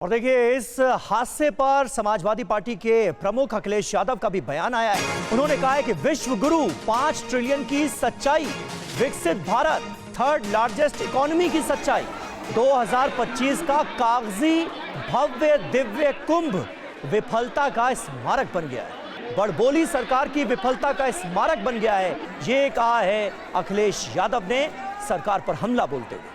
और देखिए, इस हादसे पर समाजवादी पार्टी के प्रमुख अखिलेश यादव का भी बयान आया है। उन्होंने कहा है कि विश्व गुरु 5 ट्रिलियन की सच्चाई, विकसित भारत थर्ड लार्जेस्ट इकोनॉमी की सच्चाई, 2025 का कागजी भव्य दिव्य कुंभ विफलता का स्मारक बन गया है, बड़बोली सरकार की विफलता का स्मारक बन गया है। ये कहा है अखिलेश यादव ने सरकार पर हमला बोलते हुए।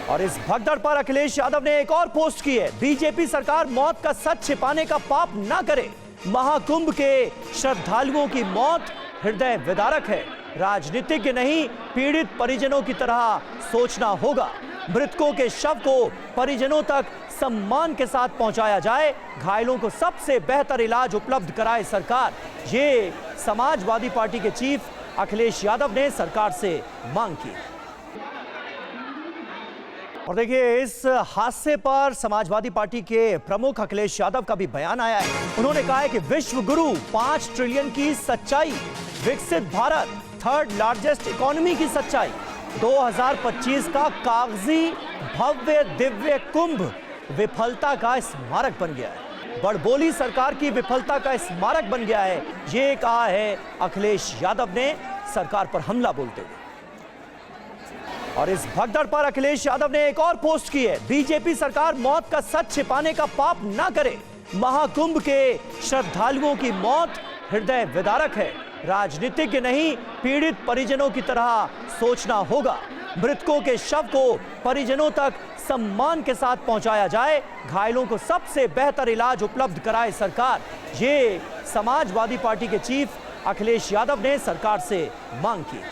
और इस भगदड़ पर अखिलेश यादव ने एक और पोस्ट की है, बीजेपी सरकार मौत का सच छिपाने का पाप ना करे, महाकुंभ के श्रद्धालुओं की मौत हृदय विदारक है, राजनीतिज्ञ नहीं पीड़ित परिजनों की तरह सोचना होगा, मृतकों के शव को परिजनों तक सम्मान के साथ पहुंचाया जाए, घायलों को सबसे बेहतर इलाज उपलब्ध कराए सरकार। ये समाजवादी पार्टी के चीफ अखिलेश यादव ने सरकार से मांग की। और देखिए, इस हादसे पर समाजवादी पार्टी के प्रमुख अखिलेश यादव का भी बयान आया है। उन्होंने कहा है कि विश्व गुरु 5 ट्रिलियन की सच्चाई, विकसित भारत थर्ड लार्जेस्ट इकोनॉमी की सच्चाई, 2025 का कागजी भव्य दिव्य कुंभ विफलता का स्मारक बन गया है, बड़बोली सरकार की विफलता का स्मारक बन गया है। ये कहा है अखिलेश यादव ने सरकार पर हमला बोलते हुए। और इस भगदड़ पर अखिलेश यादव ने एक और पोस्ट की है, बीजेपी सरकार मौत का सच छिपाने का पाप ना करे, महाकुंभ के श्रद्धालुओं की मौत हृदय विदारक है, राजनीतिज्ञ नहीं पीड़ित परिजनों की तरह सोचना होगा, मृतकों के शव को परिजनों तक सम्मान के साथ पहुंचाया जाए, घायलों को सबसे बेहतर इलाज उपलब्ध कराए सरकार। ये समाजवादी पार्टी के चीफ अखिलेश यादव ने सरकार से मांग की।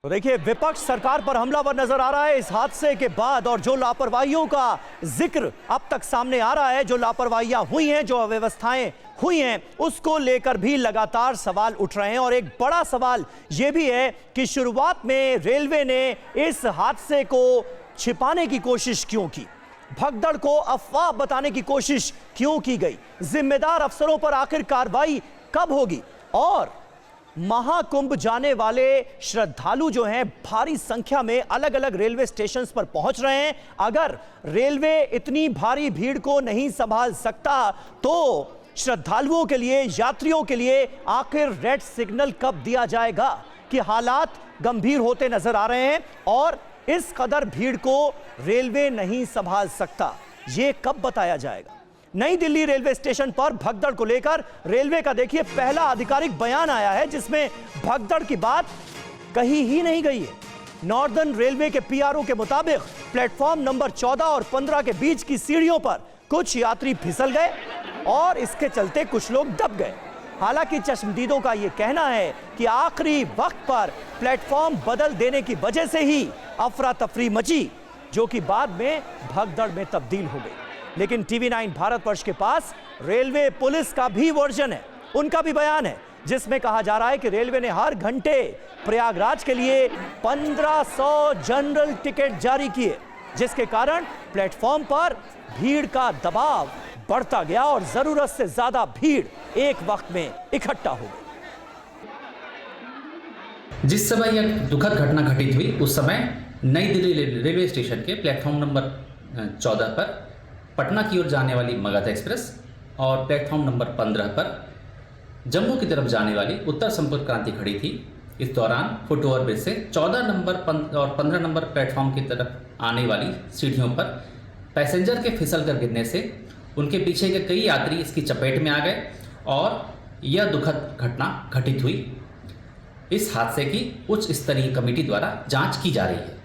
तो देखिए, विपक्ष सरकार पर हमलावर नजर आ रहा है इस हादसे के बाद, और जो लापरवाहियों का जिक्र अब तक सामने आ रहा है, जो लापरवाहियां हुई हैं, जो अव्यवस्थाएं हुई हैं, उसको लेकर भी लगातार सवाल उठ रहे हैं। और एक बड़ा सवाल यह भी है कि शुरुआत में रेलवे ने इस हादसे को छिपाने की कोशिश क्यों की, भगदड़ को अफवाह बताने की कोशिश क्यों की गई, जिम्मेदार अफसरों पर आखिर कार्रवाई कब होगी। और महाकुंभ जाने वाले श्रद्धालु जो हैं भारी संख्या में अलग अलग रेलवे स्टेशन पर पहुंच रहे हैं। अगर रेलवे इतनी भारी भीड़ को नहीं संभाल सकता तो श्रद्धालुओं के लिए, यात्रियों के लिए आखिर रेड सिग्नल कब दिया जाएगा कि हालात गंभीर होते नजर आ रहे हैं और इस कदर भीड़ को रेलवे नहीं संभाल सकता, यह कब बताया जाएगा। नई दिल्ली रेलवे स्टेशन पर भगदड़ को लेकर रेलवे का देखिए पहला आधिकारिक बयान आया है, जिसमें भगदड़ की बात कही ही नहीं गई है। नॉर्दर्न रेलवे के पीआरओ के मुताबिक प्लेटफॉर्म नंबर 14 और 15 के बीच की सीढ़ियों पर कुछ यात्री फिसल गए और इसके चलते कुछ लोग दब गए। हालांकि चश्मदीदों का यह कहना है कि आखिरी वक्त पर प्लेटफॉर्म बदल देने की वजह से ही अफरा तफरी मची, जो कि बाद में भगदड़ में तब्दील हो गई। लेकिन टीवी 9 भारतवर्ष के पास रेलवे पुलिस का भी वर्जन है, उनका भी बयान है, जिसमें कहा जा रहा है कि रेलवे ने हर घंटे प्रयागराज के लिए 1500 जनरल टिकट जारी किए, जिसके कारण प्लेटफॉर्म पर भीड़ का दबाव बढ़ता गया और जरूरत से ज्यादा भीड़ एक वक्त में इकट्ठा हो गई। जिस समय यह दुखद घटना घटित हुई उस समय नई दिल्ली रेलवे स्टेशन के प्लेटफॉर्म नंबर 14 पर पटना की ओर जाने वाली मगध एक्सप्रेस और प्लेटफॉर्म नंबर 15 पर जम्मू की तरफ जाने वाली उत्तर संपर्क क्रांति खड़ी थी। इस दौरान फुट ओवर ब्रिज से 14 नंबर और 15 नंबर प्लेटफॉर्म की तरफ आने वाली सीढ़ियों पर पैसेंजर के फिसल कर गिरने से उनके पीछे के कई यात्री इसकी चपेट में आ गए और यह दुखद घटना घटित हुई। इस हादसे की उच्च स्तरीय कमेटी द्वारा जांच की जा रही है।